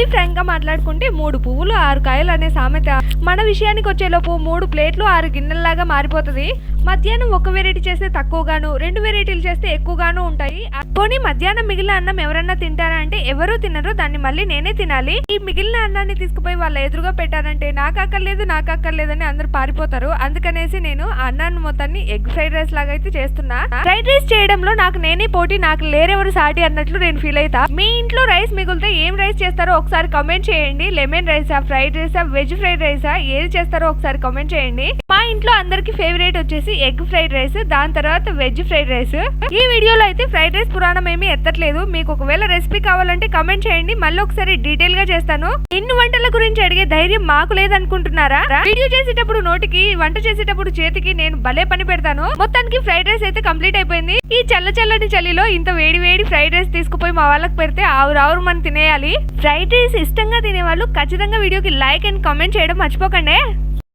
మరీ ఫ్రాంక్ గా మాట్లాడుకుంటే 3 పువ్వులు 6 కాయలు అనే సామెత మన విషయానికి వచ్చేలోపు 3 ప్లేట్లు 6 గిన్నెల్లాగా మారిపోతుంది. మధ్యాహ్నం ఒక వెరైటీ చేస్తే తక్కువగాను 2 వెరైటీలు చేస్తే ఎక్కువగాను ఉంటాయి. పోనీ మధ్యాహ్నం మిగిలిన అన్నం ఎవరన్నా తింటారా అంటే ఎవరూ తినరు, దాన్ని మళ్ళీ నేనే తినాలి. ఈ మిగిలిన అన్నాన్ని తీసుకుపోయి వాళ్ళ ఎదురుగా పెట్టారంటే నాకు అక్కర్లేదని అందరు పారిపోతారు. అందుకనేసి నేను అన్నాన్ని మొత్తాన్ని ఎగ్ ఫ్రైడ్ రైస్ లాగా అయితే చేస్తున్నా. ఫ్రైడ్ రైస్ చేయడంలో నాకు నేనే పోటీ, నాకు లేరెవరు సాటి అన్నట్లు నేను ఫీల్ అవుతా. మీ ఇంట్లో రైస్ మిగిలితే ఏం రైస్ చేస్తారో ఒకసారి కమెంట్ చేయండి. లెమన్ రైసా, ఫ్రైడ్ రైసా, వెజ్ ఫ్రైడ్ రైసా, ఏది చేస్తారో ఒకసారి కమెంట్ చేయండి. మా ఇంట్లో అందరికి ఫేవరెట్ వచ్చేసి ఎగ్ ఫ్రైడ్ రైస్, దాని తర్వాత వెజ్ ఫ్రైడ్ రైస్. ఈ వీడియోలో అయితే ఫ్రైడ్ రైస్ పురాణం ఏమీ ఎత్తట్లేదు. మీకు ఒకవేళ రెసిపీ కావాలంటే కమెంట్ చేయండి, మళ్ళీ ఒకసారి డీటెయిల్ గా చేస్తాను. ఇన్ని వంటల గురించి అడిగే ధైర్యం మాకు లేదనుకుంటున్నారా? వీడియో చేసేటప్పుడు నోటికి, వంట చేసేటప్పుడు చేతికి నేను భలే పని పెడతాను. మొత్తానికి ఫ్రైడ్ రైస్ అయితే కంప్లీట్ అయిపోయింది. ఈ చల్లటి చలిలో ఇంత వేడి ఫ్రైడ్ రైస్ తీసుకుపోయి మా వాళ్ళకి పెడితే ఆవురు మనం తినేయాలి. ఫ్రైడ్ రైస్ ఇష్టంగా తినే వాళ్ళు ఖచ్చితంగా వీడియోకి లైక్ అండ్ కామెంట్ చేయడం మర్చిపోకండి.